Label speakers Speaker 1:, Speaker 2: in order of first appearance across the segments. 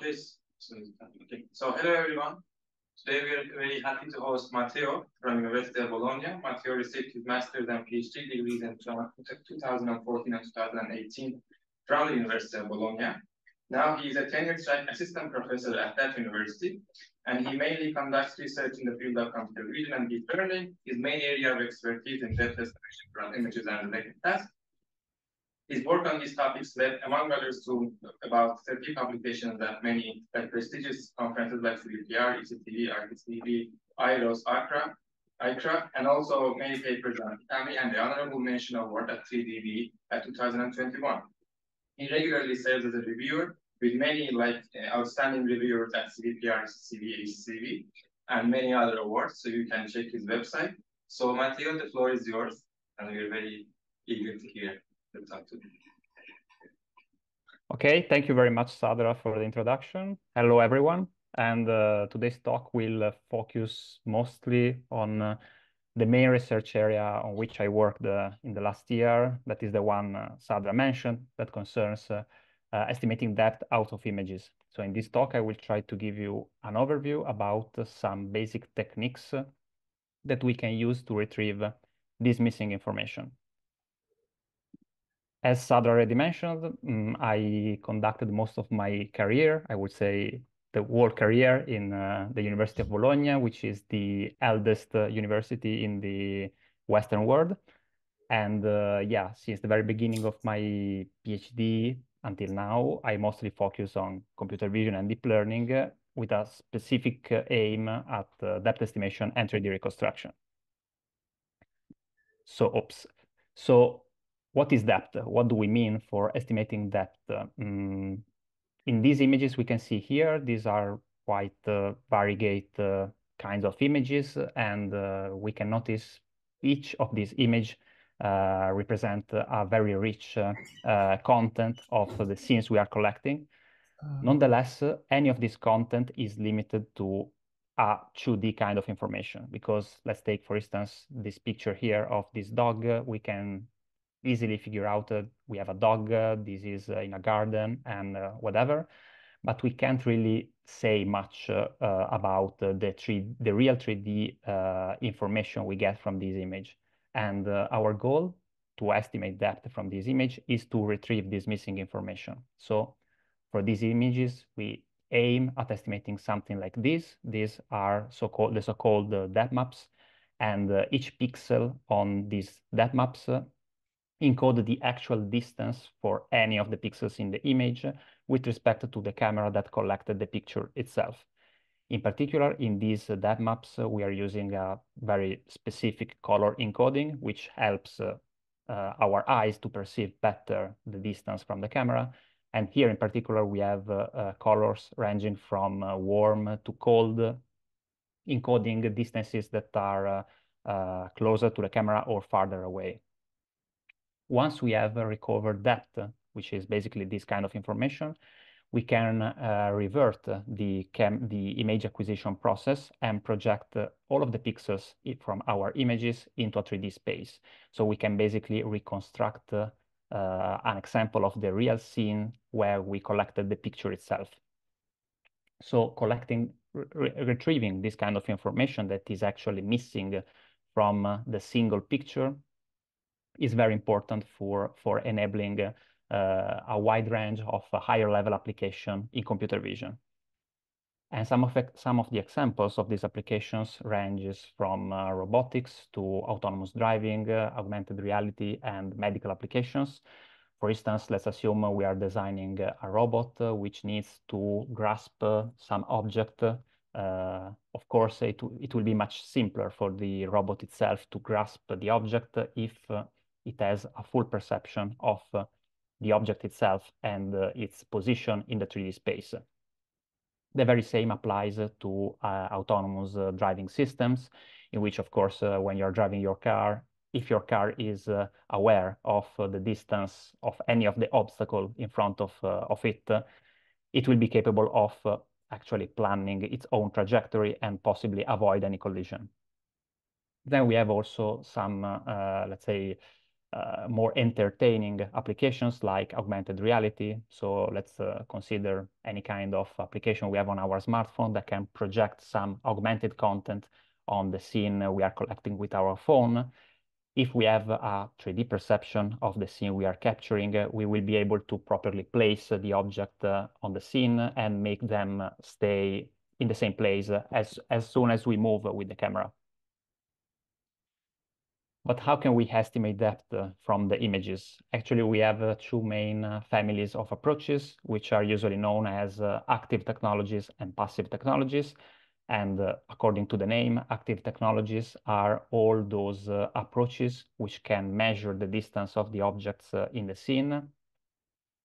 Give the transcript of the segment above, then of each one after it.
Speaker 1: Okay, so hello everyone. Today we are very happy to host Matteo from University of Bologna. Matteo received his master's and PhD degrees in 2014 and 2018 from the University of Bologna. Now he is a tenured-track assistant professor at that university, and he mainly conducts research in the field of computer vision and deep learning. His main area of expertise in depth estimation from images and related tasks. His work on these topics led, among others, to about 30 publications at many prestigious conferences like CVPR, ECTV, RTCV, IROS, ICRA, and also many papers on ITAMI and the Honorable Mention Award at 3DB at 2021. He regularly serves as a reviewer with many outstanding reviewers at CVPR, ECTV, and many other awards, so you can check his website. So Matteo, the floor is yours, and we're very eager to hear.
Speaker 2: Okay, thank you very much, Sadra, for the introduction. Hello, everyone. And today's talk will focus mostly on the main research area on which I worked in the last year. That is the one Sadra mentioned that concerns estimating depth out of images. So in this talk, I will try to give you an overview about some basic techniques that we can use to retrieve this missing information. As Sadra already mentioned, I conducted most of my career, I would say the whole career, in the University of Bologna, which is the eldest university in the Western world. And yeah, since the very beginning of my PhD until now, I mostly focus on computer vision and deep learning with a specific aim at depth estimation and 3D reconstruction. So what is depth? What do we mean for estimating depth? In these images we can see here, these are quite variegate kinds of images, and we can notice each of these images represent a very rich content of the scenes we are collecting. Nonetheless, any of this content is limited to a 2D kind of information, because let's take, for instance, this picture here of this dog. We can easily figure out we have a dog, this is in a garden, and whatever, but we can't really say much about the real 3D information we get from this image. And our goal to estimate depth from this image is to retrieve this missing information. So for these images, we aim at estimating something like this. These are the so-called depth maps, and each pixel on these depth maps encode the actual distance for any of the pixels in the image with respect to the camera that collected the picture itself. In particular, in these depth maps, we are using a very specific color encoding, which helps our eyes to perceive better the distance from the camera. And here in particular, we have colors ranging from warm to cold, encoding distances that are closer to the camera or farther away. Once we have recovered depth, which is basically this kind of information, we can revert the image acquisition process and project all of the pixels from our images into a 3D space. So we can basically reconstruct an example of the real scene where we collected the picture itself. So retrieving this kind of information that is actually missing from the single picture is very important for enabling a wide range of higher level application in computer vision. And some of the examples of these applications ranges from robotics to autonomous driving, augmented reality, and medical applications. For instance, let's assume we are designing a robot which needs to grasp some object. Of course, it will be much simpler for the robot itself to grasp the object if it has a full perception of the object itself and its position in the 3D space. The very same applies to autonomous driving systems, in which, of course, when you're driving your car, if your car is aware of the distance of any of the obstacle in front of it, it will be capable of actually planning its own trajectory and possibly avoid any collision. Then we have also some, let's say, more entertaining applications like augmented reality. So let's consider any kind of application we have on our smartphone that can project some augmented content on the scene we are collecting with our phone. If we have a 3D perception of the scene we are capturing, we will be able to properly place the object on the scene and make them stay in the same place as soon as we move with the camera. But how can we estimate depth from the images? Actually, we have two main families of approaches, which are usually known as active technologies and passive technologies. And according to the name, active technologies are all those approaches which can measure the distance of the objects in the scene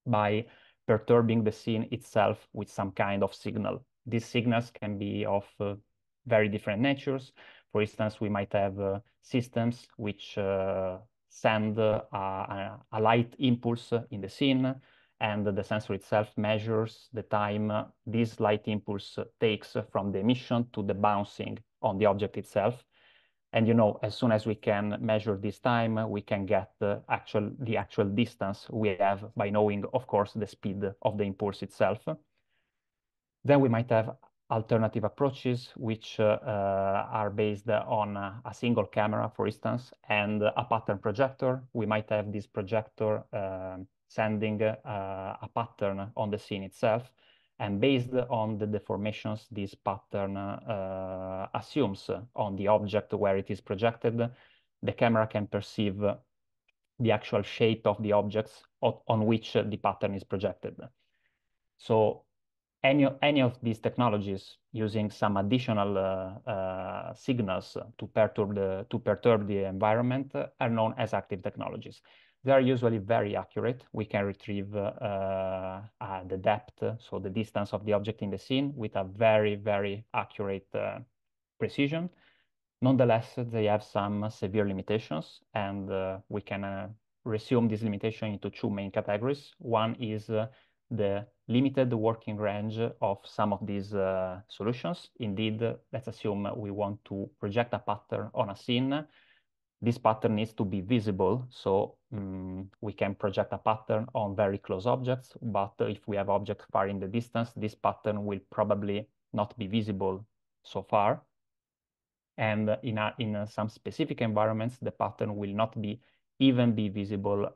Speaker 2: by perturbing the scene itself with some kind of signal. These signals can be of very different natures. For instance, we might have systems which send a light impulse in the scene, and the sensor itself measures the time this light impulse takes from the emission to the bouncing on the object itself. And as soon as we can measure this time, we can get the actual distance we have by knowing, of course, the speed of the impulse itself. Then we might have alternative approaches, which are based on a single camera, for instance, and a pattern projector. We might have this projector sending a pattern on the scene itself. And based on the deformations this pattern assumes on the object where it is projected, the camera can perceive the actual shape of the objects on which the pattern is projected. So any of these technologies using some additional signals to perturb the environment are known as active technologies. They are usually very accurate. We can retrieve the depth, so the distance of the object in the scene, with a very, very accurate precision. Nonetheless, they have some severe limitations, and we can resume this limitation into two main categories. One is the limited working range of some of these solutions. Indeed, let's assume we want to project a pattern on a scene. This pattern needs to be visible, so we can project a pattern on very close objects, but if we have objects far in the distance, this pattern will probably not be visible so far. And in some specific environments, the pattern will not even be visible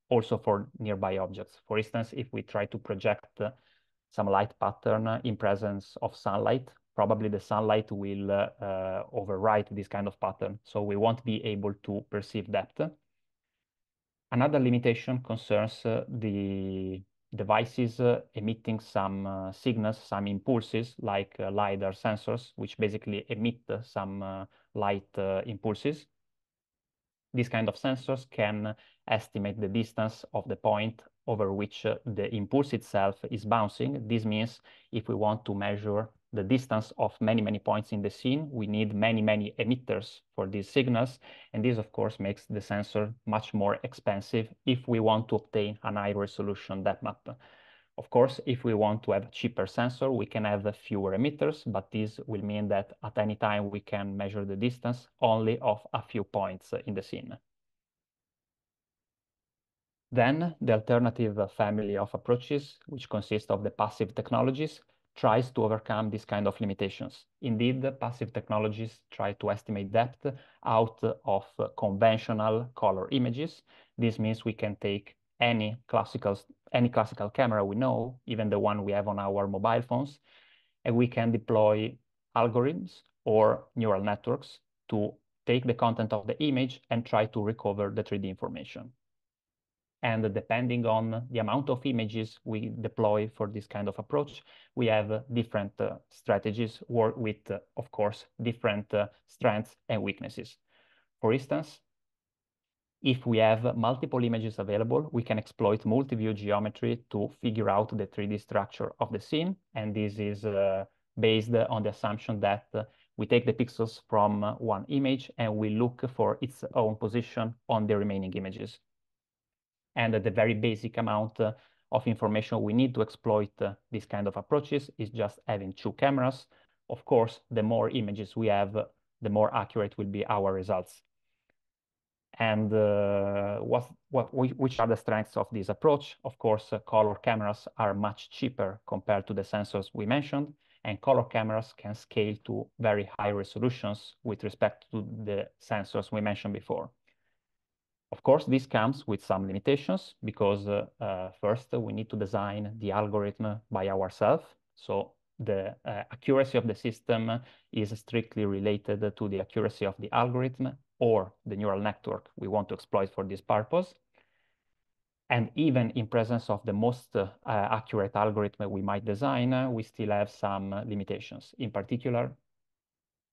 Speaker 2: also for nearby objects. For instance, if we try to project some light pattern in presence of sunlight, probably the sunlight will overwrite this kind of pattern, so we won't be able to perceive depth. Another limitation concerns the devices emitting some signals, some impulses, like LiDAR sensors, which basically emit some light impulses. These kind of sensors can estimate the distance of the point over which the impulse itself is bouncing. This means if we want to measure the distance of many, many points in the scene, we need many, many emitters for these signals. And this, of course, makes the sensor much more expensive if we want to obtain an high-resolution depth map. Of course, if we want to have a cheaper sensor, we can have fewer emitters, but this will mean that at any time we can measure the distance only of a few points in the scene. Then the alternative family of approaches, which consists of the passive technologies, tries to overcome these kind of limitations. Indeed, the passive technologies try to estimate depth out of conventional color images. This means we can take any classical camera we know, even the one we have on our mobile phones, and we can deploy algorithms or neural networks to take the content of the image and try to recover the 3D information. And depending on the amount of images we deploy for this kind of approach, we have different strategies with, of course, different strengths and weaknesses. For instance, if we have multiple images available, we can exploit multi-view geometry to figure out the 3D structure of the scene. And this is based on the assumption that we take the pixels from one image and we look for its own position on the remaining images. And the very basic amount of information we need to exploit this kind of approaches is just having two cameras. Of course, the more images we have, the more accurate will be our results. And which are the strengths of this approach? Of course, color cameras are much cheaper compared to the sensors we mentioned, and color cameras can scale to very high resolutions with respect to the sensors we mentioned before. Of course, this comes with some limitations because first we need to design the algorithm by ourselves. So the accuracy of the system is strictly related to the accuracy of the algorithm or the neural network we want to exploit for this purpose. And even in presence of the most accurate algorithm we might design, we still have some limitations. In particular,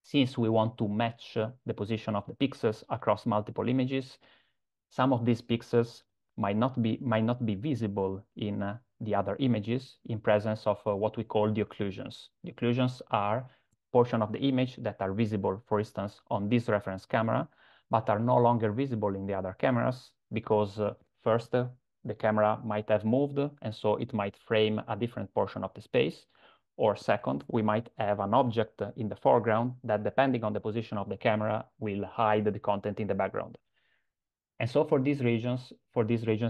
Speaker 2: since we want to match the position of the pixels across multiple images, some of these pixels might not be visible in the other images in presence of what we call the occlusions. The occlusions are portion of the image that are visible, for instance, on this reference camera, but are no longer visible in the other cameras because first, the camera might have moved, and so it might frame a different portion of the space. Or second, we might have an object in the foreground that, depending on the position of the camera, will hide the content in the background. And so for these regions,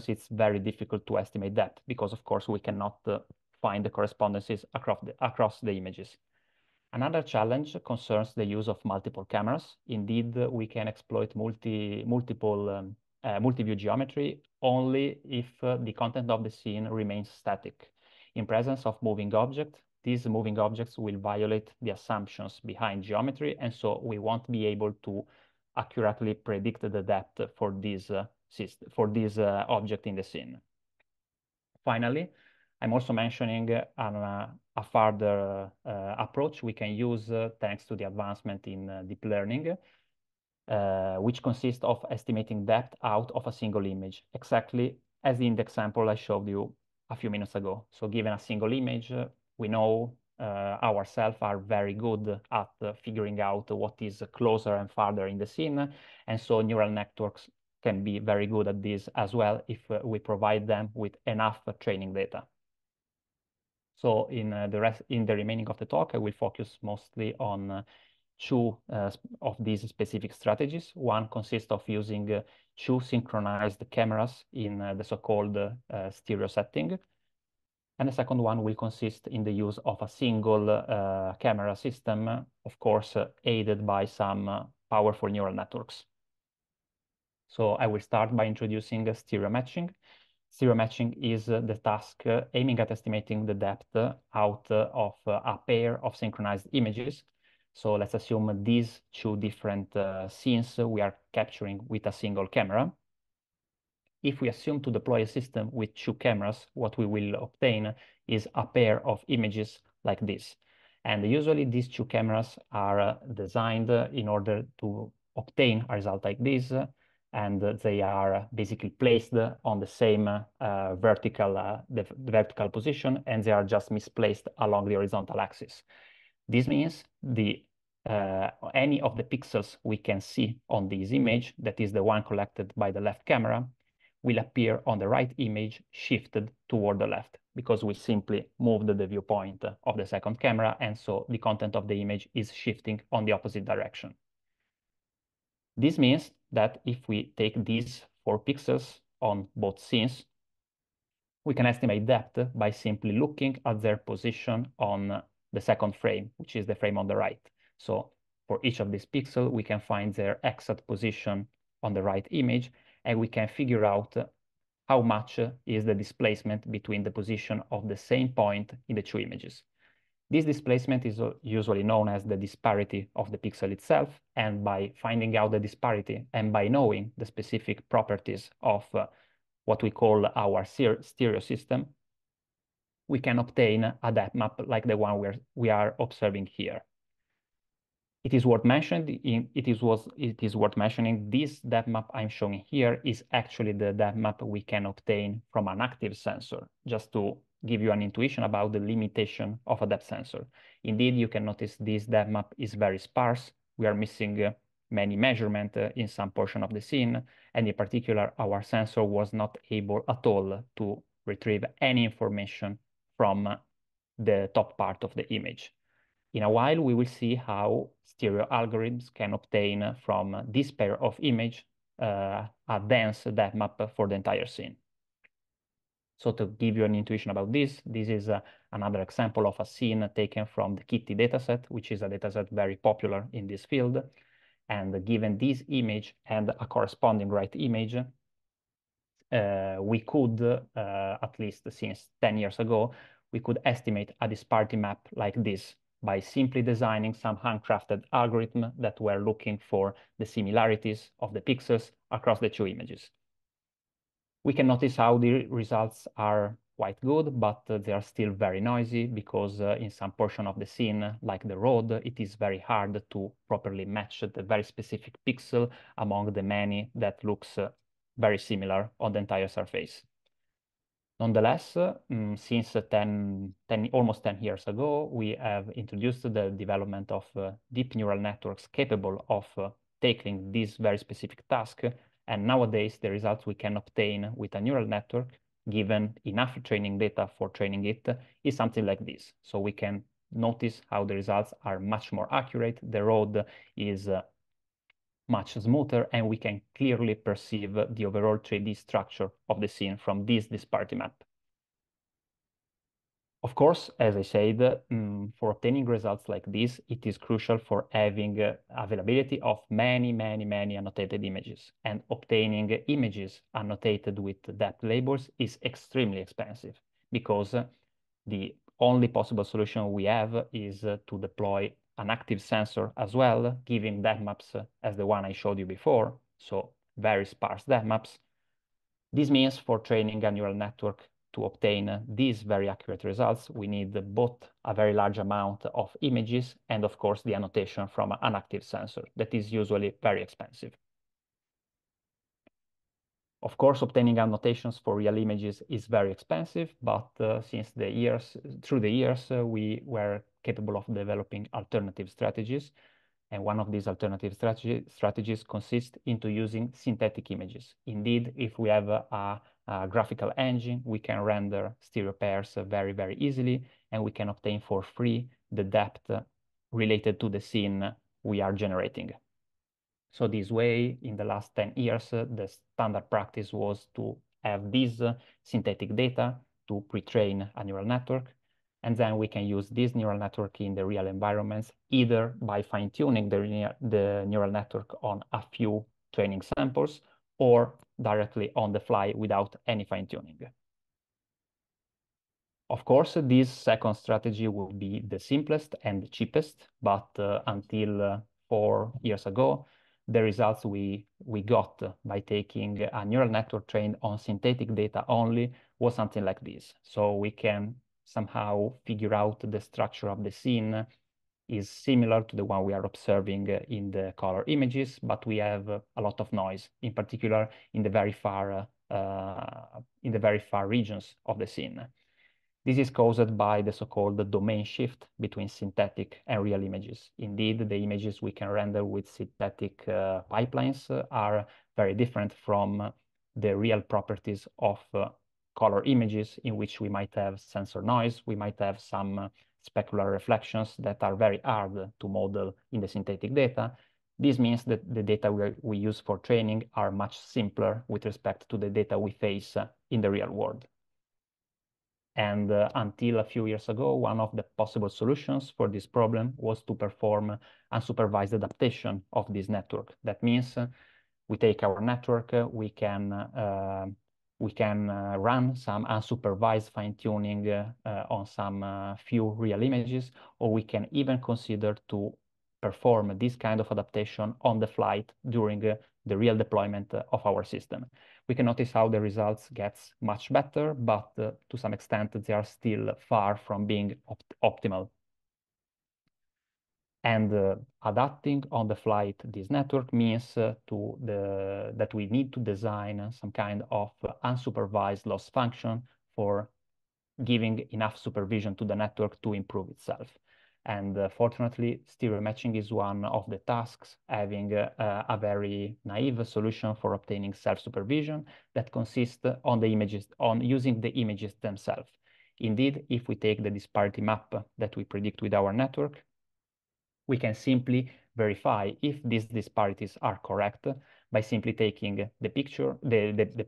Speaker 2: it's very difficult to estimate that because, of course, we cannot find the correspondences across the images. Another challenge concerns the use of multiple cameras. Indeed, we can exploit multi-view geometry only if the content of the scene remains static. In presence of moving objects, these moving objects will violate the assumptions behind geometry, and so we won't be able to accurately predict the depth for this object in the scene. Finally, I'm also mentioning a further approach we can use thanks to the advancement in deep learning, which consists of estimating depth out of a single image, exactly as in the example I showed you a few minutes ago. So given a single image, we know ourselves are very good at figuring out what is closer and farther in the scene. And so neural networks can be very good at this as well if we provide them with enough training data. So in the remaining of the talk, I will focus mostly on two of these specific strategies. One consists of using two synchronized cameras in the so-called stereo setting. And the second one will consist in the use of a single camera system, of course, aided by some powerful neural networks. So I will start by introducing stereo matching. Stereo matching is the task aiming at estimating the depth out of a pair of synchronized images. So let's assume these two different scenes we are capturing with a single camera. If we assume to deploy a system with two cameras, what we will obtain is a pair of images like this. And usually these two cameras are designed in order to obtain a result like this, and they are basically placed on the same vertical position, and they are just misplaced along the horizontal axis. This means any of the pixels we can see on this image, that is the one collected by the left camera, will appear on the right image shifted toward the left because we simply moved the viewpoint of the second camera, and so the content of the image is shifting on the opposite direction. This means that if we take these 4 pixels on both scenes, we can estimate depth by simply looking at their position on the second frame, which is the frame on the right. So for each of these pixels, we can find their exact position on the right image, and we can figure out how much is the displacement between the position of the same point in the two images. This displacement is usually known as the disparity of the pixel itself, and by finding out the disparity and by knowing the specific properties of what we call our stereo system, we can obtain a depth map like the one we are observing here. It is worth mentioning this depth map I'm showing here is actually the depth map we can obtain from an active sensor, just to give you an intuition about the limitation of a depth sensor. Indeed, you can notice this depth map is very sparse. We are missing many measurements in some portion of the scene, and in particular, our sensor was not able at all to retrieve any information from the top part of the image. In a while, we will see how stereo algorithms can obtain from this pair of image a dense depth map for the entire scene. So to give you an intuition about this is another example of a scene taken from the Kitty dataset, which is a dataset very popular in this field. And given this image and a corresponding right image, we could, at least since 10 years ago, we could estimate a disparity map like this by simply designing some handcrafted algorithm that were looking for the similarities of the pixels across the two images. We can notice how the results are quite good, but they are still very noisy because in some portion of the scene, like the road, it is very hard to properly match the very specific pixel among the many that looks very similar on the entire surface. Nonetheless, since almost 10 years ago, we have introduced the development of deep neural networks capable of tackling this very specific task. And nowadays, the results we can obtain with a neural network, given enough training data for training it, is something like this. So we can notice how the results are much more accurate. The road is much smoother, and we can clearly perceive the overall 3D structure of the scene from this disparity map. Of course, as I said, for obtaining results like this, it is crucial for having availability of many annotated images. And obtaining images annotated with depth labels is extremely expensive because the only possible solution we have is to deploy an active sensor as well, giving depth maps as the one I showed you before, so very sparse depth maps. This means for training a neural network to obtain these very accurate results, we need both a very large amount of images and, of course, the annotation from an active sensor that is usually very expensive. Of course, obtaining annotations for real images is very expensive, but through the years, we were capable of developing alternative strategies. And one of these alternative strategies consists into using synthetic images. Indeed, if we have a graphical engine, we can render stereo pairs very easily, and we can obtain for free the depth related to the scene we are generating. So this way, in the last 10 years, the standard practice was to have this synthetic data to pre-train a neural network. And then we can use this neural network in the real environments, either by fine-tuning the neural network on a few training samples or directly on the fly without any fine-tuning. Of course, this second strategy will be the simplest and the cheapest, but until 4 years ago, the results we got by taking a neural network trained on synthetic data only was something like this. So we can somehow figure out the structure of the scene is similar to the one we are observing in the color images, but we have a lot of noise, in particular in the very far regions of the scene. This is caused by the so-called domain shift between synthetic and real images. Indeed, the images we can render with synthetic pipelines are very different from the real properties of color images, in which we might have sensor noise, we might have some specular reflections that are very hard to model in the synthetic data. This means that the data we use for training are much simpler with respect to the data we face in the real world. And until a few years ago, one of the possible solutions for this problem was to perform unsupervised adaptation of this network. That means we take our network, we can run some unsupervised fine-tuning on some few real images, or we can even consider to perform this kind of adaptation on the flight during the real deployment of our system. We can notice how the results get much better, but to some extent, they are still far from being optimal. And adapting on the flight this network means that we need to design some kind of unsupervised loss function for giving enough supervision to the network to improve itself. And fortunately, stereo matching is one of the tasks having a very naive solution for obtaining self-supervision that consists on using the images themselves. Indeed, if we take the disparity map that we predict with our network, we can simply verify if these disparities are correct by simply taking the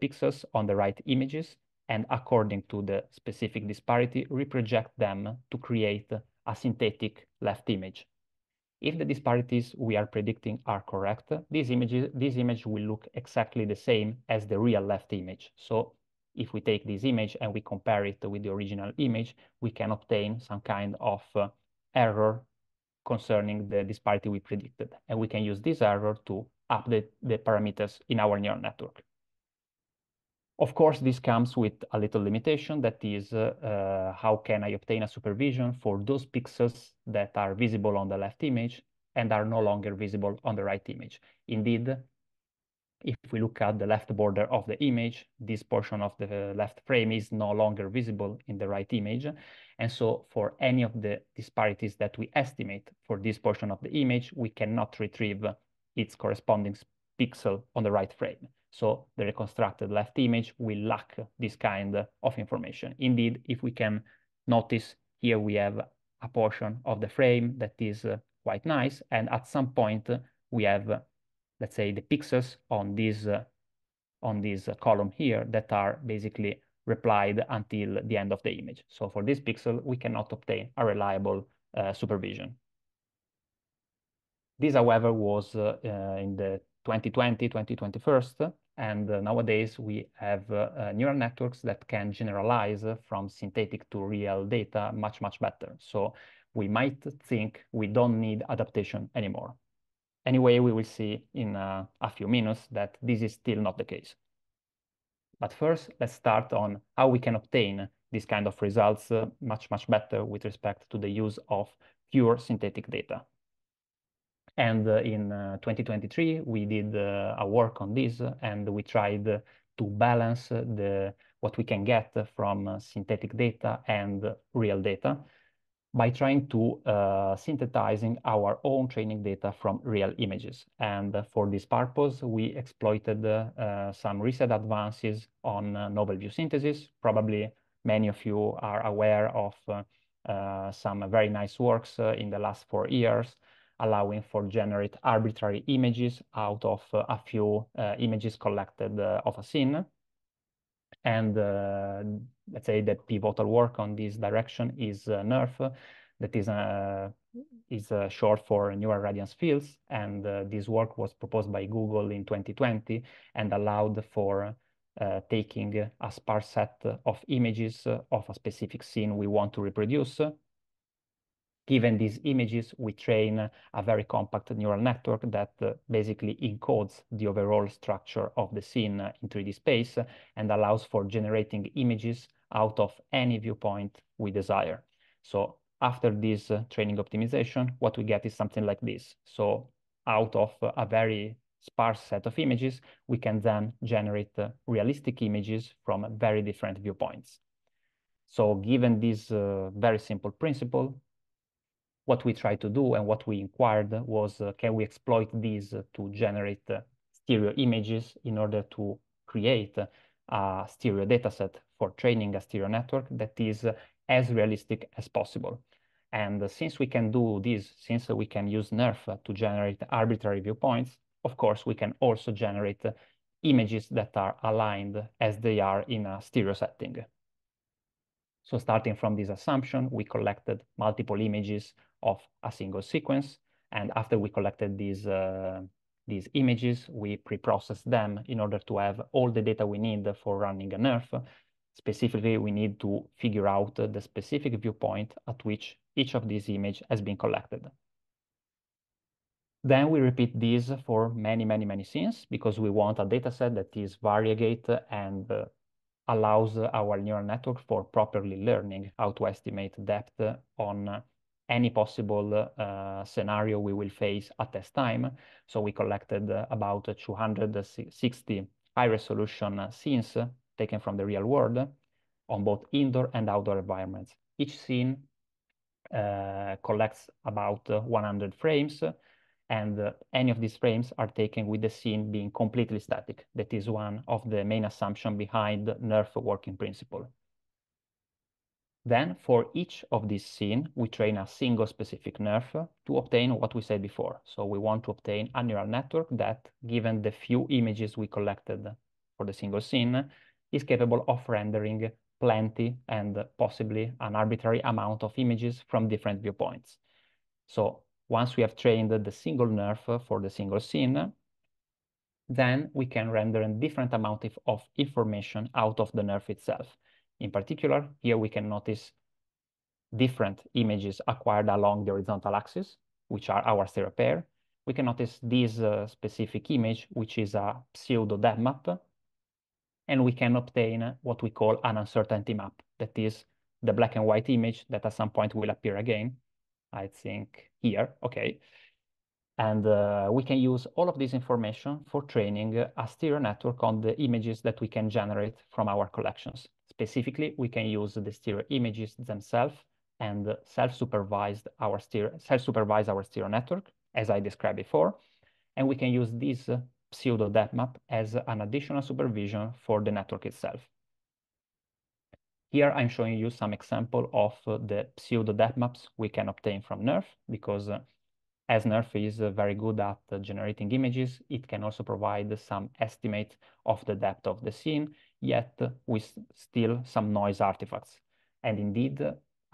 Speaker 2: pixels on the right images and according to the specific disparity, reproject them to create a synthetic left image. If the disparities we are predicting are correct, this image will look exactly the same as the real left image. So if we take this image and we compare it with the original image, we can obtain some kind of error concerning the disparity we predicted. And we can use this error to update the parameters in our neural network. Of course, this comes with a little limitation, that is, how can I obtain a supervision for those pixels that are visible on the left image and are no longer visible on the right image. Indeed, if we look at the left border of the image, this portion of the left frame is no longer visible in the right image. And so for any of the disparities that we estimate for this portion of the image, we cannot retrieve its corresponding pixel on the right frame. So the reconstructed left image will lack this kind of information. Indeed, if we can notice here, we have a portion of the frame that is quite nice. And at some point, we have, let's say, the pixels on this column here that are basically replied until the end of the image. So for this pixel, we cannot obtain a reliable supervision. This, however, was in the 2020, 2021, and nowadays we have neural networks that can generalize from synthetic to real data much, much better. So we might think we don't need adaptation anymore. Anyway, we will see in a few minutes that this is still not the case. But first, let's start on how we can obtain this kind of results much, much better with respect to the use of pure synthetic data. And in 2023, we did a work on this, and we tried to balance what we can get from synthetic data and real data by trying to synthesizing our own training data from real images. And for this purpose, we exploited some recent advances on novel view synthesis. Probably many of you are aware of some very nice works in the last 4 years, allowing for generate arbitrary images out of a few images collected of a scene. And let's say the pivotal work on this direction is NERF, that is short for neural radiance fields. And this work was proposed by Google in 2020 and allowed for taking a sparse set of images of a specific scene we want to reproduce. Given these images, we train a very compact neural network that basically encodes the overall structure of the scene in 3D space and allows for generating images out of any viewpoint we desire. So after this training optimization, what we get is something like this. So out of a very sparse set of images, we can then generate realistic images from very different viewpoints. So given this very simple principle, what we tried to do and what we inquired was, can we exploit these to generate stereo images in order to create a stereo dataset for training a stereo network that is as realistic as possible. And since we can do this, since we can use NERF to generate arbitrary viewpoints, of course, we can also generate images that are aligned as they are in a stereo setting. So starting from this assumption, we collected multiple images of a single sequence. And after we collected these images, we pre-processed them in order to have all the data we need for running a NERF. Specifically, we need to figure out the specific viewpoint at which each of these images has been collected. Then we repeat this for many, many, many scenes because we want a dataset that is variegate and allows our neural network for properly learning how to estimate depth on any possible scenario we will face at test time. So we collected about 260 high-resolution scenes taken from the real world on both indoor and outdoor environments. Each scene collects about 100 frames, and any of these frames are taken with the scene being completely static. That is one of the main assumptions behind NERF working principle. Then for each of these scenes, we train a single specific nerve to obtain what we said before. So we want to obtain a neural network that, given the few images we collected for the single scene, is capable of rendering plenty and possibly an arbitrary amount of images from different viewpoints. So once we have trained the single nerve for the single scene, then we can render a different amount of information out of the nerve itself. In particular, here we can notice different images acquired along the horizontal axis, which are our stereo pair. We can notice this specific image, which is a pseudo depth map, and we can obtain what we call an uncertainty map. That is the black and white image that at some point will appear again. I think here, okay. And we can use all of this information for training a stereo network on the images that we can generate from our collections. Specifically, we can use the stereo images themselves and self-supervise our stereo network, as I described before. And we can use this pseudo depth map as an additional supervision for the network itself. Here I'm showing you some example of the pseudo depth maps we can obtain from NERF, because as NERF is very good at generating images, it can also provide some estimate of the depth of the scene, yet with still some noise artifacts. And indeed,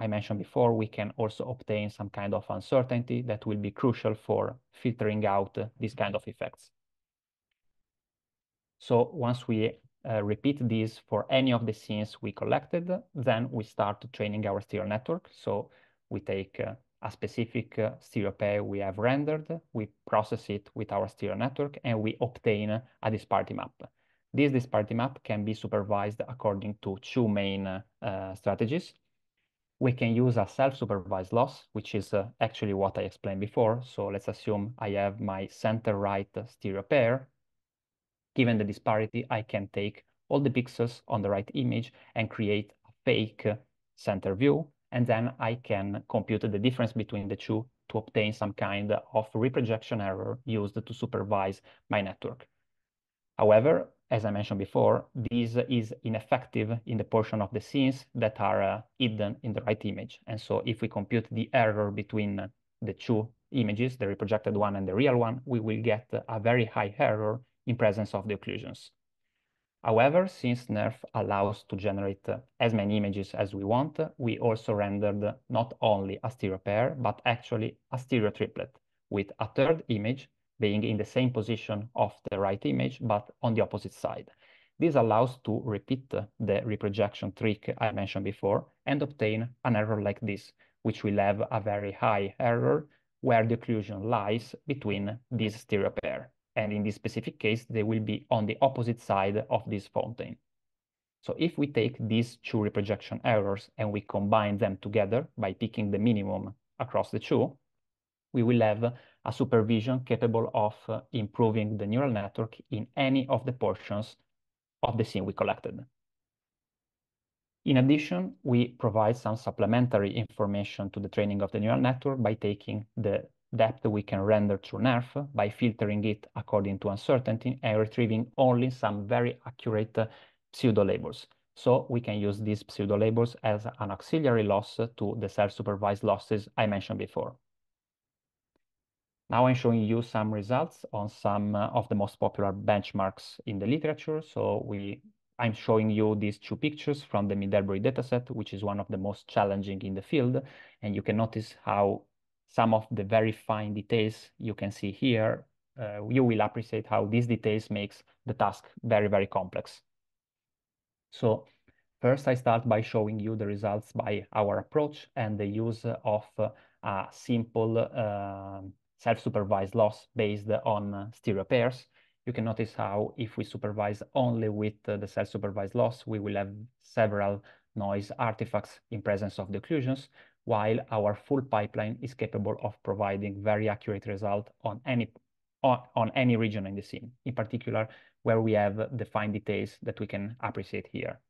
Speaker 2: I mentioned before, we can also obtain some kind of uncertainty that will be crucial for filtering out these kind of effects. So once we repeat this for any of the scenes we collected, then we start training our stereo network. So we take a specific stereo pair we have rendered, we process it with our stereo network, and we obtain a disparity map. This disparity map can be supervised according to two main strategies. We can use a self-supervised loss, which is actually what I explained before. So let's assume I have my center-right stereo pair. Given the disparity, I can take all the pixels on the right image and create a fake center view, and then I can compute the difference between the two to obtain some kind of reprojection error used to supervise my network. However, as I mentioned before, this is ineffective in the portion of the scenes that are hidden in the right image. And so if we compute the error between the two images, the reprojected one and the real one, we will get a very high error in presence of the occlusions. However, since NERF allows to generate as many images as we want, we also rendered not only a stereo pair, but actually a stereo triplet with a third image being in the same position of the right image, but on the opposite side. This allows to repeat the reprojection trick I mentioned before and obtain an error like this, which will have a very high error where the occlusion lies between this stereo pair. And in this specific case, they will be on the opposite side of this fountain. So if we take these two reprojection errors and we combine them together by picking the minimum across the two, we will have a supervision capable of improving the neural network in any of the portions of the scene we collected. In addition, we provide some supplementary information to the training of the neural network by taking the depth we can render through NERF by filtering it according to uncertainty and retrieving only some very accurate pseudo labels. So we can use these pseudo labels as an auxiliary loss to the self-supervised losses I mentioned before. Now I'm showing you some results on some of the most popular benchmarks in the literature. So I'm showing you these two pictures from the Middlebury dataset, which is one of the most challenging in the field. And you can notice how some of the very fine details you can see here, you will appreciate how these details makes the task very, very complex. So first I start by showing you the results by our approach and the use of a simple self-supervised loss based on stereo pairs. You can notice how if we supervise only with the self-supervised loss, we will have several noise artifacts in presence of the occlusions, while our full pipeline is capable of providing very accurate result on any region in the scene, in particular where we have the fine details that we can appreciate here.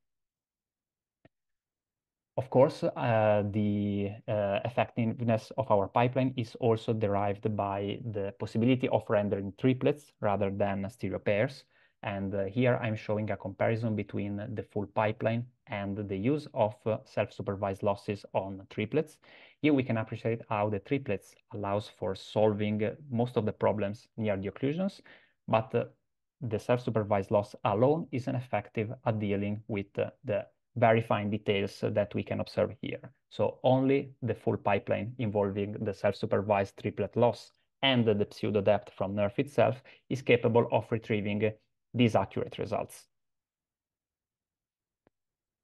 Speaker 2: Of course, the effectiveness of our pipeline is also derived by the possibility of rendering triplets rather than stereo pairs. And here I'm showing a comparison between the full pipeline and the use of self-supervised losses on triplets. Here we can appreciate how the triplets allows for solving most of the problems near the occlusions, but the self-supervised loss alone isn't effective at dealing with the very fine details that we can observe here. So only the full pipeline involving the self-supervised triplet loss and the pseudo depth from NERF itself is capable of retrieving these accurate results.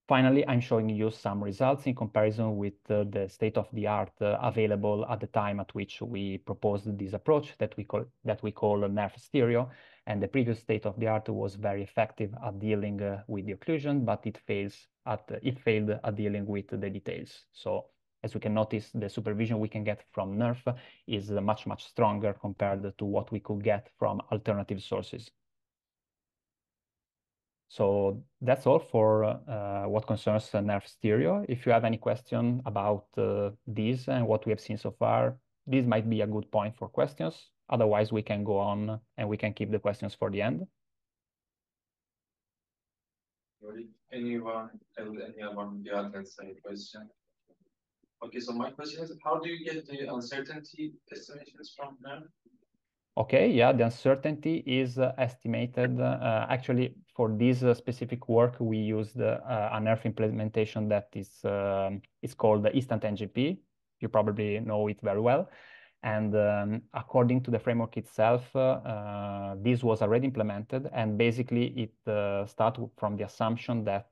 Speaker 2: Finally, I'm showing you some results in comparison with the state-of-the-art available at the time at which we proposed this approach that we call NERF stereo. And the previous state-of-the-art was very effective at dealing with the occlusion, but it failed at dealing with the details. So as we can notice, the supervision we can get from NERF is much, much stronger compared to what we could get from alternative sources. So that's all for what concerns NERF stereo. If you have any question about this and what we have seen so far, this might be a good point for questions. Otherwise, we can go on and we can keep the questions for the end.
Speaker 1: Anyone in the audience have a question? Okay, so my question is, how do you get the uncertainty estimations from NERF?
Speaker 2: Okay, yeah, the uncertainty is estimated. Actually, for this specific work, we used a NERF implementation that is called the Instant NGP. You probably know it very well. And according to the framework itself, this was already implemented. And basically, it starts from the assumption that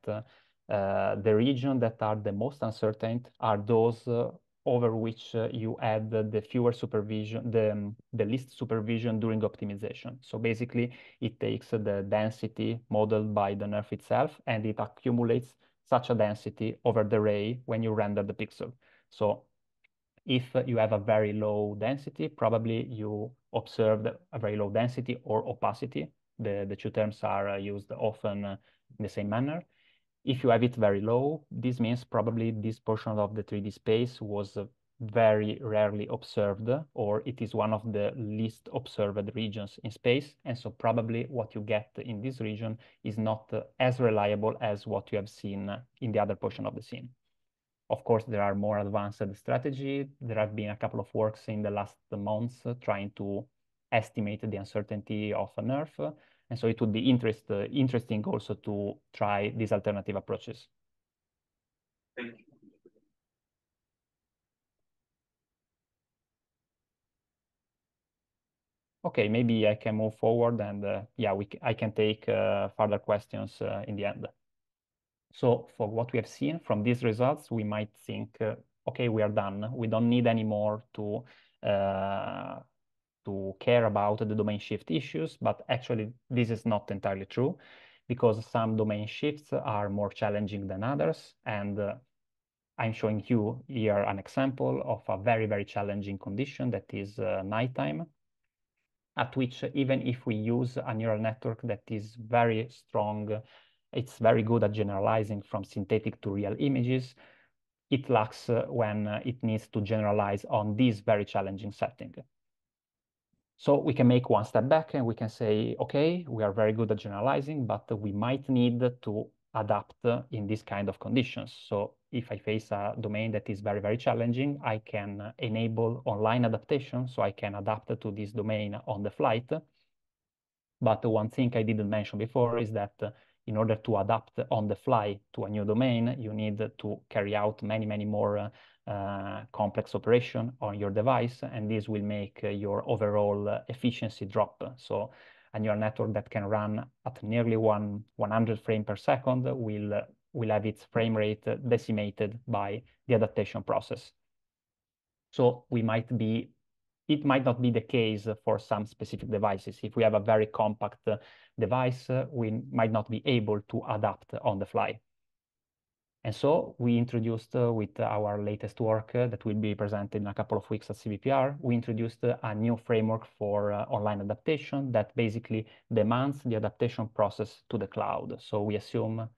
Speaker 2: the regions that are the most uncertain are those over which you add the fewer supervision, the least supervision during optimization. So basically, it takes the density modeled by the NERF itself, and it accumulates such a density over the ray when you render the pixel. So if you have a very low density, probably you observed a very low density or opacity. The two terms are used often in the same manner. If you have it very low, this means probably this portion of the 3D space was very rarely observed, or it is one of the least observed regions in space. And so probably what you get in this region is not as reliable as what you have seen in the other portion of the scene. Of course, there are more advanced strategy. There have been a couple of works in the last months trying to estimate the uncertainty of a NERF. And so it would be interesting also to try these alternative approaches.
Speaker 1: Thank you.
Speaker 2: Okay, maybe I can move forward and yeah, I can take further questions in the end. So for what we have seen from these results, we might think, okay, we are done. We don't need any more to care about the domain shift issues, but actually this is not entirely true because some domain shifts are more challenging than others. And I'm showing you here an example of a very, very challenging condition that is nighttime, at which even if we use a neural network that is very strong, it's very good at generalizing from synthetic to real images, it lacks when it needs to generalize on this very challenging setting. So we can make one step back and we can say, okay, we are very good at generalizing, but we might need to adapt in this kind of conditions. So if I face a domain that is very, very challenging, I can enable online adaptation. So I can adapt to this domain on the flight. But one thing I didn't mention before is that in order to adapt on the fly to a new domain, you need to carry out many, many more complex operation on your device, and this will make your overall efficiency drop. So a neural network that can run at nearly 100 frames per second will have its frame rate decimated by the adaptation process. So it might not be the case for some specific devices. If we have a very compact device, we might not be able to adapt on the fly. And so we introduced with our latest work that will be presented in a couple of weeks at CVPR, we introduced a new framework for online adaptation that basically demands the adaptation process to the cloud. So we assume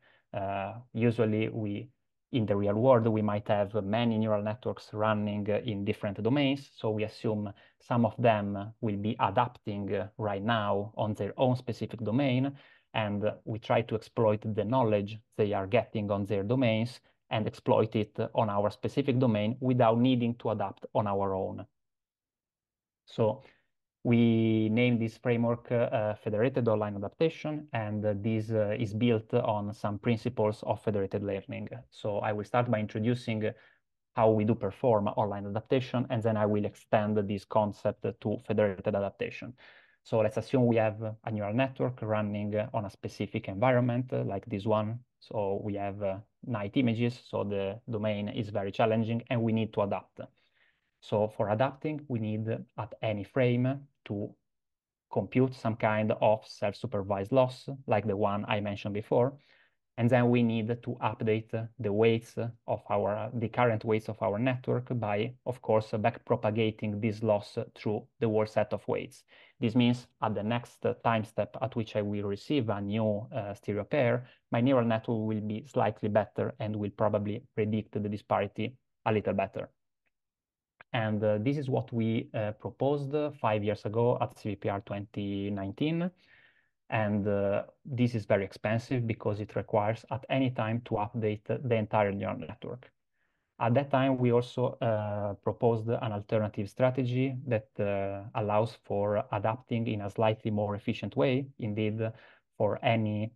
Speaker 2: usually in the real world, we might have many neural networks running in different domains. So we assume some of them will be adapting right now on their own specific domain. and we try to exploit the knowledge they are getting on their domains and exploit it on our specific domain without needing to adapt on our own. So we named this framework Federated Online Adaptation, and this is built on some principles of federated learning. So I will start by introducing how we do perform online adaptation, and then I will extend this concept to federated adaptation. So let's assume we have a neural network running on a specific environment like this one. So we have night images, so the domain is very challenging and we need to adapt. So for adapting, we need at any frame to compute some kind of self-supervised loss, like the one I mentioned before. And then we need to update the weights of the current weights of our network by, of course, backpropagating this loss through the whole set of weights. This means at the next time step at which I will receive a new stereo pair, my neural network will be slightly better and will probably predict the disparity a little better. And this is what we proposed 5 years ago at CVPR 2019. And this is very expensive because it requires at any time to update the entire neural network. At that time, we also proposed an alternative strategy that allows for adapting in a slightly more efficient way. Indeed, for any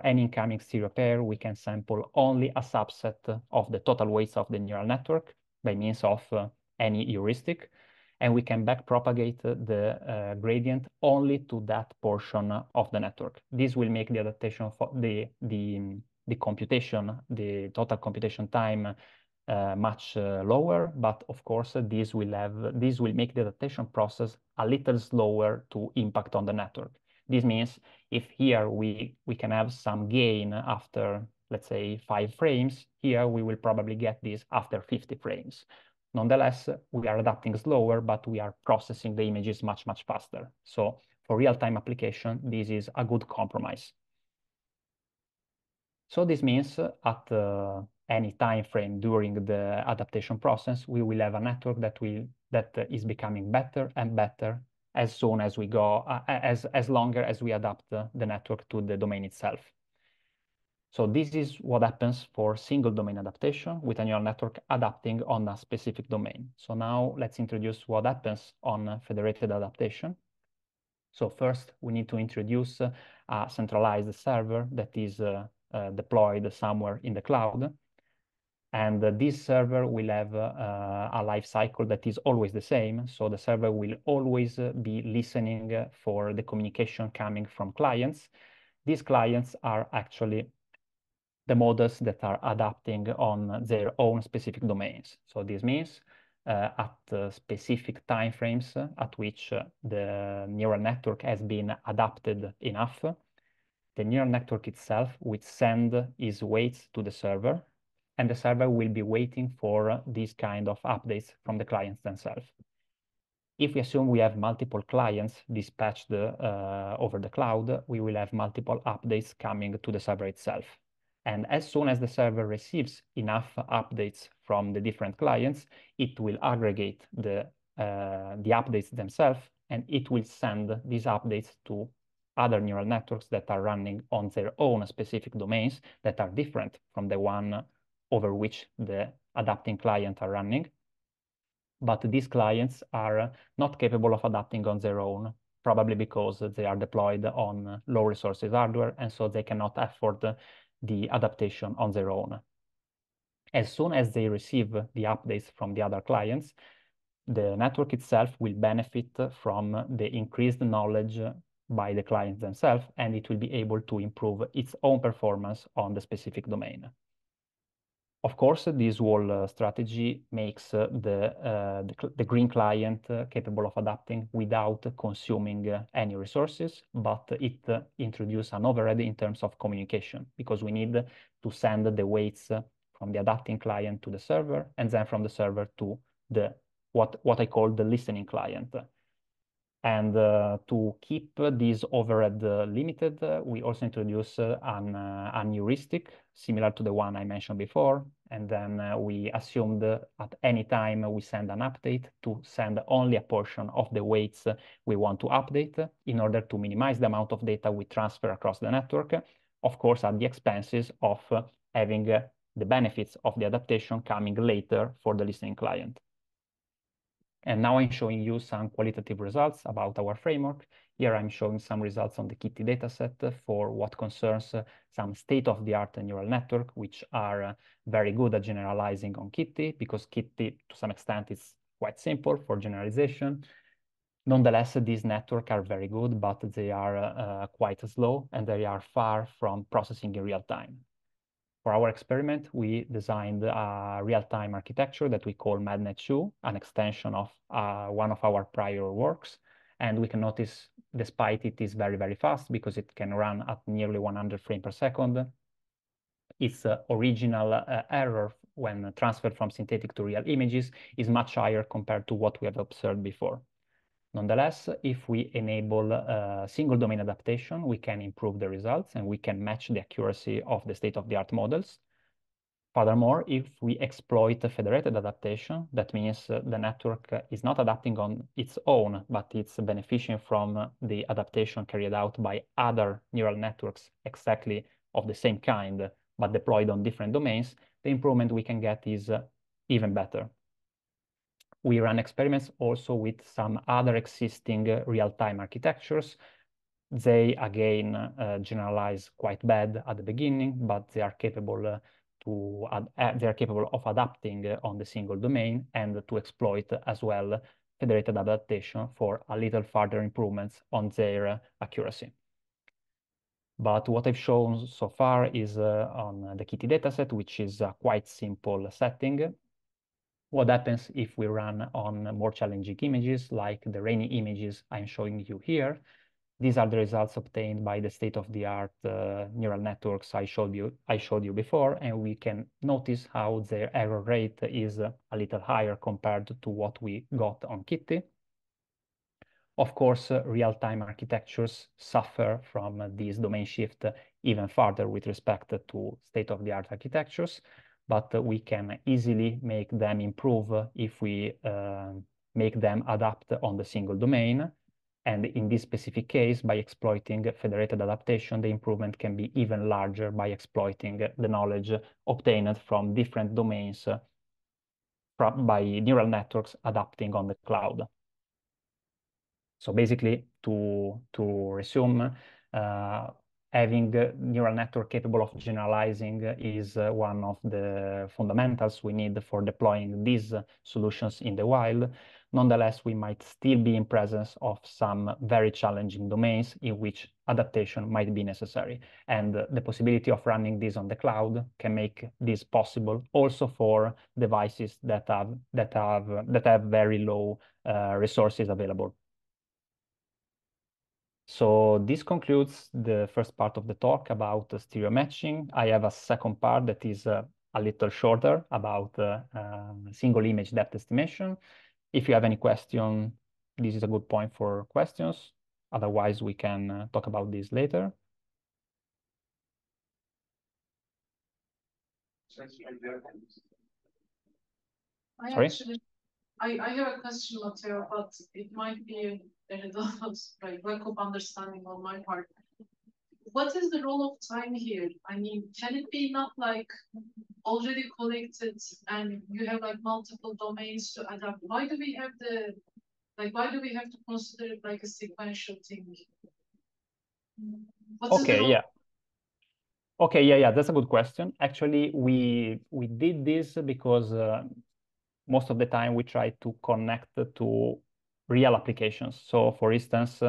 Speaker 2: incoming stereo pair, we can sample only a subset of the total weights of the neural network by means of any heuristic, and we can backpropagate the gradient only to that portion of the network. This will make the adaptation for the computation, the total computation time much lower, but of course this will make the adaptation process a little slower to impact on the network. This means if here we can have some gain after, let's say, 5 frames, here we will probably get this after 50 frames. Nonetheless, we are adapting slower, but we are processing the images much, much faster. So for real-time application, this is a good compromise. So this means at any time frame during the adaptation process, we will have a network that is becoming better and better as soon as we go, as longer as we adapt the network to the domain itself. So this is what happens for single domain adaptation with a neural network adapting on a specific domain. So now let's introduce what happens on federated adaptation. So first, we need to introduce a centralized server that is deployed somewhere in the cloud. And this server will have a life cycle that is always the same. So the server will always be listening for the communication coming from clients. These clients are actually the models that are adapting on their own specific domains. So this means at specific timeframes at which the neural network has been adapted enough, the neural network itself will send its weights to the server, and the server will be waiting for these kind of updates from the clients themselves. If we assume we have multiple clients dispatched over the cloud, we will have multiple updates coming to the server itself. And as soon as the server receives enough updates from the different clients, it will aggregate the updates themselves, and it will send these updates to other neural networks that are running on their own specific domains that are different from the one over which the adapting client are running. But these clients are not capable of adapting on their own, probably because they are deployed on low resources hardware, and so they cannot afford the adaptation on their own. As soon as they receive the updates from the other clients, the network itself will benefit from the increased knowledge by the clients themselves, and it will be able to improve its own performance on the specific domain. Of course, this whole strategy makes the green client capable of adapting without consuming any resources, but it introduces an overhead in terms of communication, because we need to send the weights from the adapting client to the server, and then from the server to what I call the listening client. And to keep this overhead limited, we also introduce an heuristic similar to the one I mentioned before. and then we assumed at any time we send an update to send only a portion of the weights we want to update in order to minimize the amount of data we transfer across the network, of course, at the expenses of having the benefits of the adaptation coming later for the listening client. And now I'm showing you some qualitative results about our framework. Here I'm showing some results on the Kitty dataset for what concerns some state-of-the-art neural network, which are very good at generalizing on Kitty, because Kitty, to some extent, is quite simple for generalization. Nonetheless, these networks are very good, but they are quite slow, and they are far from processing in real time. For our experiment, we designed a real-time architecture that we call MadNet2, an extension of one of our prior works. And we can notice, despite it is very, very fast, because it can run at nearly 100 frames per second, its original error when transferred from synthetic to real images is much higher compared to what we have observed before. Nonetheless, if we enable single domain adaptation, we can improve the results and we can match the accuracy of the state-of-the-art models. Furthermore, if we exploit federated adaptation, that means the network is not adapting on its own, but it's benefiting from the adaptation carried out by other neural networks exactly of the same kind, but deployed on different domains, the improvement we can get is even better. We run experiments also with some other existing real-time architectures. They, again, generalize quite bad at the beginning, but they are capable of adapting on the single domain and to exploit as well federated adaptation for a little further improvements on their accuracy. But what I've shown so far is on the Kitty dataset, which is a quite simple setting. What happens if we run on more challenging images, like the rainy images I'm showing you here? These are the results obtained by the state-of-the-art neural networks I showed you before, and we can notice how their error rate is a little higher compared to what we got on Kitty. Of course, real-time architectures suffer from this domain shift even further with respect to state-of-the-art architectures, but we can easily make them improve if we make them adapt on the single domain. And in this specific case, by exploiting federated adaptation, the improvement can be even larger by exploiting the knowledge obtained from different domains by neural networks adapting on the cloud. So basically, to resume, having a neural network capable of generalizing is one of the fundamentals we need for deploying these solutions in the wild. Nonetheless, we might still be in presence of some very challenging domains in which adaptation might be necessary. And the possibility of running this on the cloud can make this possible also for devices that have very low resources available. So this concludes the first part of the talk about stereo matching. I have a second part that is a little shorter about single image depth estimation. If you have any question, this is a good point for questions. Otherwise, we can talk about this later. Sorry?
Speaker 3: I have a question, Matteo, but it might be a little like lack of understanding on my part. What is the role of time here? I mean, can it be not like already collected and you have like multiple domains to adapt? Why do we have to consider it like a sequential thing?
Speaker 2: Okay, yeah, that's a good question. Actually, we did this because most of the time we try to connect to real applications. So for instance,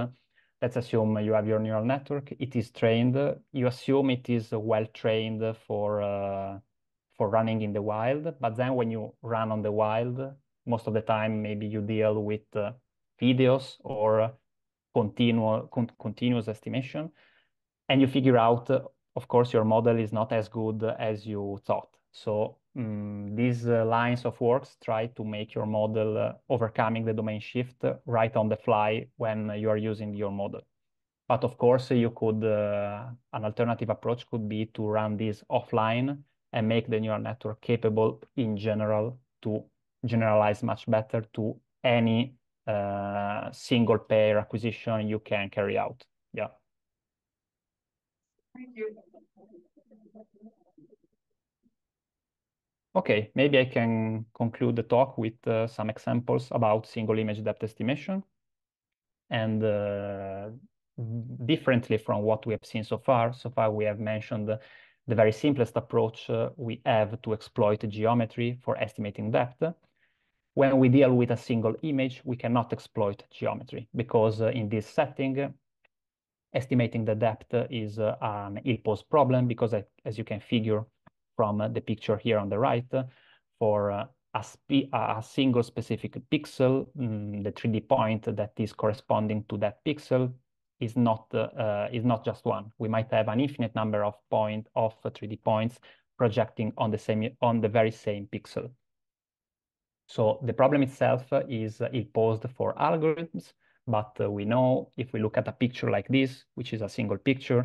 Speaker 2: let's assume you have your neural network, it is trained, you assume it is well trained for running in the wild, but then when you run on the wild, most of the time maybe you deal with videos or continuous estimation, and you figure out, of course, your model is not as good as you thought. So these lines of works try to make your model overcoming the domain shift right on the fly when you are using your model. But of course, you could, an alternative approach could be to run this offline and make the neural network capable in general to generalize much better to any single pair acquisition you can carry out. Yeah.
Speaker 3: Thank you.
Speaker 2: Okay, maybe I can conclude the talk with some examples about single image depth estimation. And differently from what we have seen so far we have mentioned the very simplest approach we have to exploit geometry for estimating depth. When we deal with a single image, we cannot exploit geometry because in this setting, estimating the depth is an ill-posed problem because as you can figure from the picture here on the right, for a single specific pixel, the 3D point that is corresponding to that pixel is not just one. We might have an infinite number of 3D points projecting on the very same pixel. So the problem itself is ill-posed for algorithms, but we know if we look at a picture like this, which is a single picture,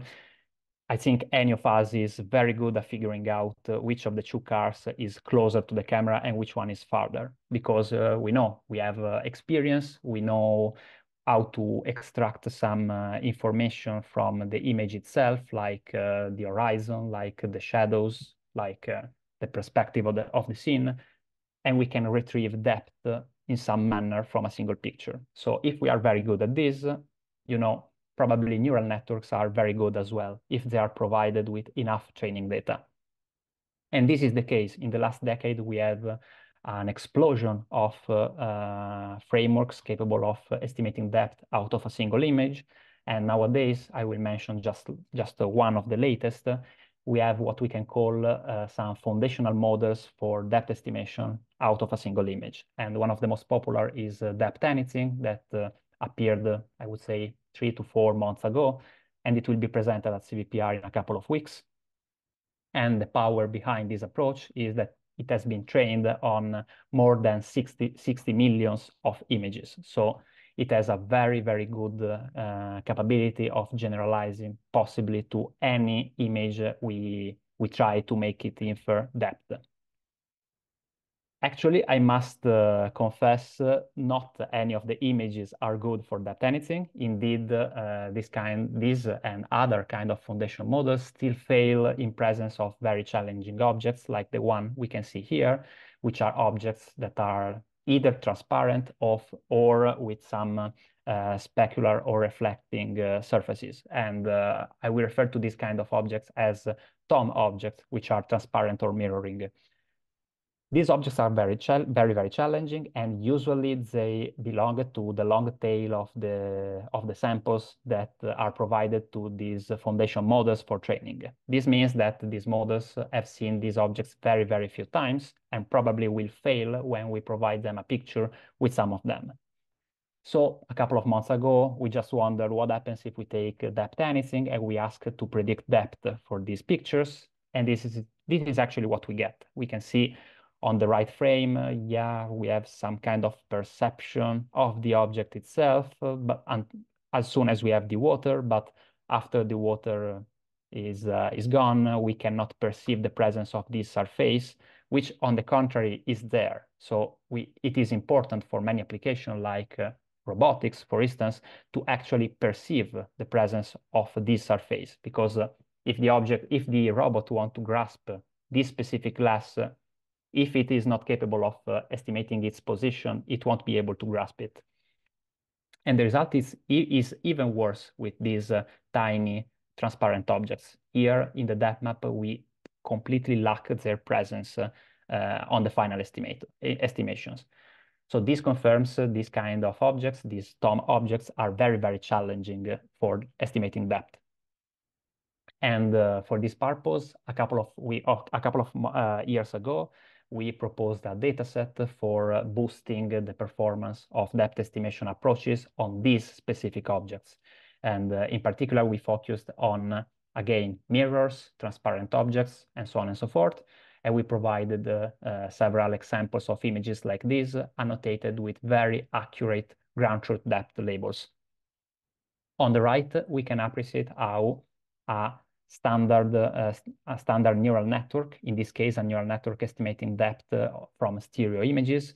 Speaker 2: I think any of us is very good at figuring out which of the two cars is closer to the camera and which one is farther, because we have experience, we know how to extract some information from the image itself, like the horizon, like the shadows, like the perspective of the scene, and we can retrieve depth in some manner from a single picture. So if we are very good at this, probably neural networks are very good as well if they are provided with enough training data. And this is the case. In the last decade, we have an explosion of frameworks capable of estimating depth out of a single image. And nowadays, I will mention just one of the latest. We have what we can call some foundational models for depth estimation out of a single image. And one of the most popular is depth anything that appeared, I would say, 3 to 4 months ago, and it will be presented at CVPR in a couple of weeks. And the power behind this approach is that it has been trained on more than 60 millions of images. So it has a very, very good capability of generalizing possibly to any image we try to make it infer depth. Actually, I must confess, not any of the images are good for depth anything. Indeed, this and other kind of foundation models still fail in presence of very challenging objects like the one we can see here, which are objects that are either transparent or with some specular or reflecting surfaces. And I will refer to these kind of objects as TOM objects, which are transparent or mirroring. These objects are very, very challenging, and usually they belong to the long tail of the samples that are provided to these foundation models for training. This means that these models have seen these objects very, very few times and probably will fail when we provide them a picture with some of them. So a couple of months ago, we just wondered what happens if we take depth anything and we ask to predict depth for these pictures. And this is actually what we get. We can see on the right frame, we have some kind of perception of the object itself, but as soon as we have the water, but after the water is gone, we cannot perceive the presence of this surface, which on the contrary is there. So it is important for many applications like robotics, for instance, to actually perceive the presence of this surface, because if the robot wants to grasp this specific glass, if it is not capable of estimating its position, it won't be able to grasp it. And the result is even worse with these tiny transparent objects. Here in the depth map, we completely lack their presence on the final estimations. So this confirms these kind of objects, these TOM objects, are very, very challenging for estimating depth. And for this purpose, a couple of years ago, we proposed a data set for boosting the performance of depth estimation approaches on these specific objects. And in particular, we focused on, again, mirrors, transparent objects, and so on and so forth. And we provided several examples of images like this, annotated with very accurate ground truth depth labels. On the right, we can appreciate how a standard a standard neural network, in this case, a neural network estimating depth from stereo images,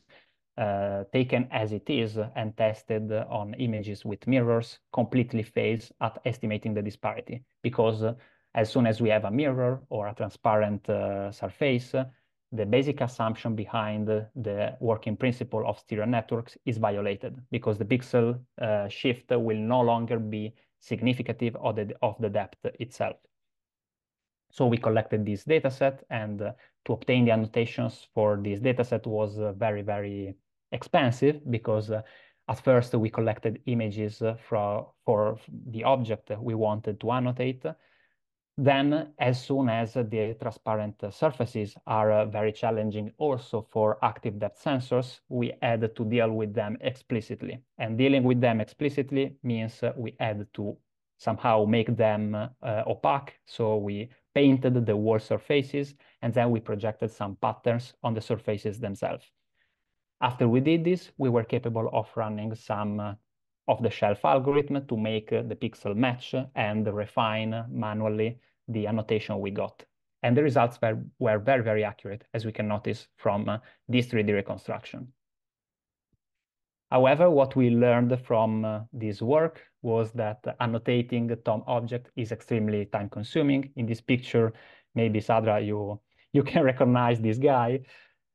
Speaker 2: taken as it is and tested on images with mirrors, completely fails at estimating the disparity, because as soon as we have a mirror or a transparent surface, the basic assumption behind the working principle of stereo networks is violated, because the pixel shift will no longer be significative of the depth itself. So we collected this data set, and to obtain the annotations for this data set was very, very expensive, because at first we collected images for the object we wanted to annotate. Then, as soon as the transparent surfaces are very challenging also for active depth sensors, we had to deal with them explicitly. And dealing with them explicitly means we had to somehow make them opaque. So we painted the wall surfaces, and then we projected some patterns on the surfaces themselves. After we did this, we were capable of running some off-the-shelf algorithm to make the pixel match and refine manually the annotation we got. And the results were very, very accurate, as we can notice from this 3D reconstruction. However, what we learned from this work was that annotating the TOM object is extremely time-consuming. In this picture, maybe Sadra, you can recognize this guy.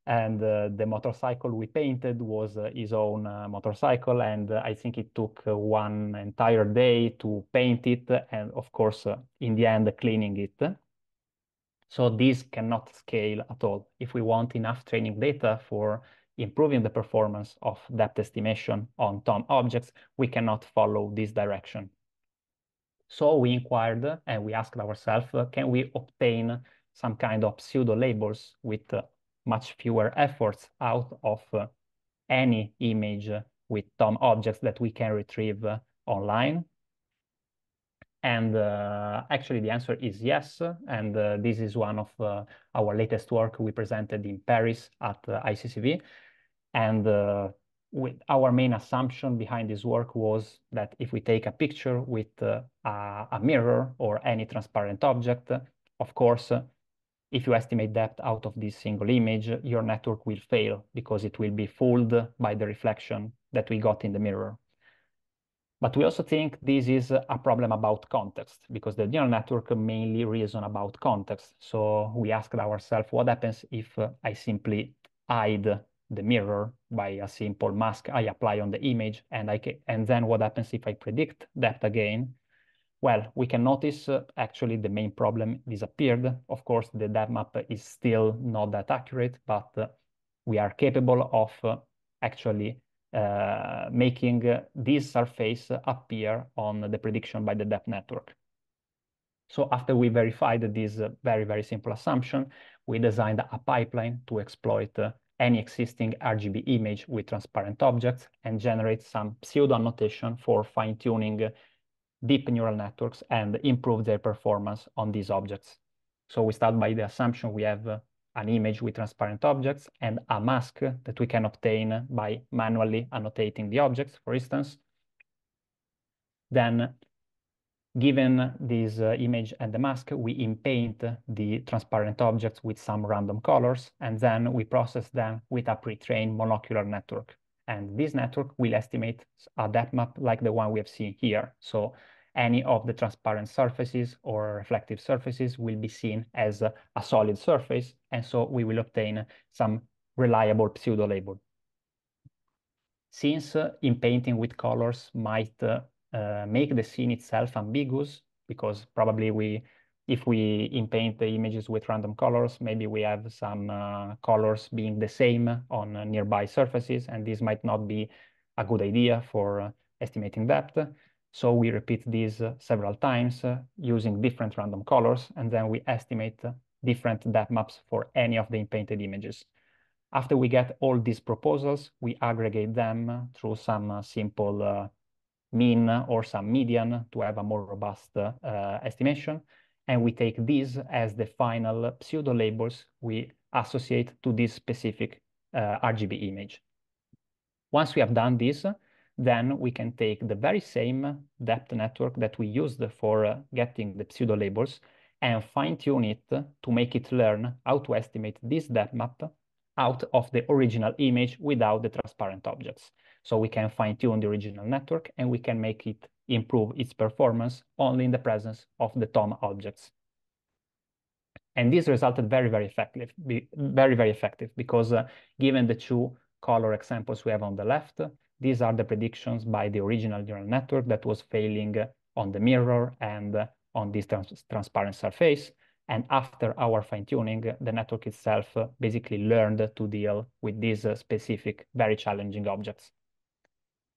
Speaker 2: And the motorcycle we painted was his own motorcycle, and I think it took one entire day to paint it, and of course, in the end, cleaning it. So this cannot scale at all. If we want enough training data for improving the performance of depth estimation on TOM objects, we cannot follow this direction. So we inquired and we asked ourselves, can we obtain some kind of pseudo labels with much fewer efforts out of any image with TOM objects that we can retrieve online? And actually the answer is yes. And this is one of our latest work we presented in Paris at ICCV. And our main assumption behind this work was that if we take a picture with a mirror or any transparent object, of course, if you estimate depth out of this single image, your network will fail because it will be fooled by the reflection that we got in the mirror. But we also think this is a problem about context, because the neural network mainly reasons about context. So we asked ourselves, what happens if I simply hide the mirror by a simple mask I apply on the image, and then what happens if I predict depth again? Well, we can notice actually the main problem disappeared. Of course, the depth map is still not that accurate, but we are capable of actually making this surface appear on the prediction by the depth network. So after we verified this very, very simple assumption, we designed a pipeline to exploit any existing RGB image with transparent objects and generate some pseudo annotation for fine-tuning deep neural networks and improve their performance on these objects. So we start by the assumption we have an image with transparent objects and a mask that we can obtain by manually annotating the objects, for instance. Then, given this image and the mask, we inpaint the transparent objects with some random colors, and then we process them with a pre-trained monocular network. And this network will estimate a depth map like the one we have seen here. So any of the transparent surfaces or reflective surfaces will be seen as a solid surface, and so we will obtain some reliable pseudo label. Since inpainting with colors might make the scene itself ambiguous, because probably if we inpaint the images with random colors, maybe we have some colors being the same on nearby surfaces, and this might not be a good idea for estimating depth. So we repeat this several times using different random colors, and then we estimate different depth maps for any of the inpainted images. After we get all these proposals, we aggregate them through some simple mean or some median to have a more robust estimation. And we take these as the final pseudo labels we associate to this specific RGB image. Once we have done this, then we can take the very same depth network that we used for getting the pseudo labels, and fine-tune it to make it learn how to estimate this depth map out of the original image without the transparent objects. So we can fine-tune the original network and we can make it improve its performance only in the presence of the TOM objects. And this resulted very, very effective, because given the two color examples we have on the left, these are the predictions by the original neural network that was failing on the mirror and on this transparent surface. And after our fine-tuning, the network itself basically learned to deal with these specific, very challenging objects.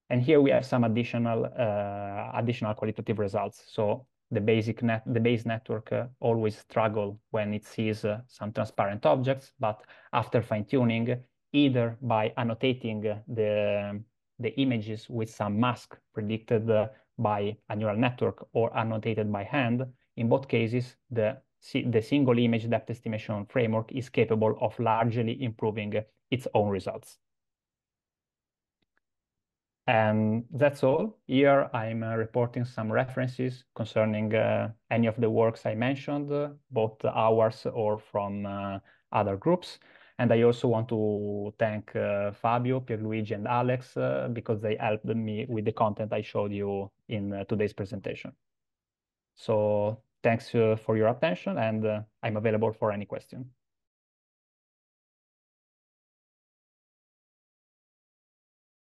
Speaker 2: And here we have some additional qualitative results. So the base network always struggle when it sees some transparent objects, but after fine-tuning, either by annotating the images with some mask predicted by a neural network or annotated by hand, in both cases, the single image depth estimation framework is capable of largely improving its own results. And that's all. Here I'm reporting some references concerning any of the works I mentioned, both ours or from other groups. And I also want to thank Fabio, Pierluigi, and Alex because they helped me with the content I showed you in today's presentation. So thanks for your attention, and I'm available for any question.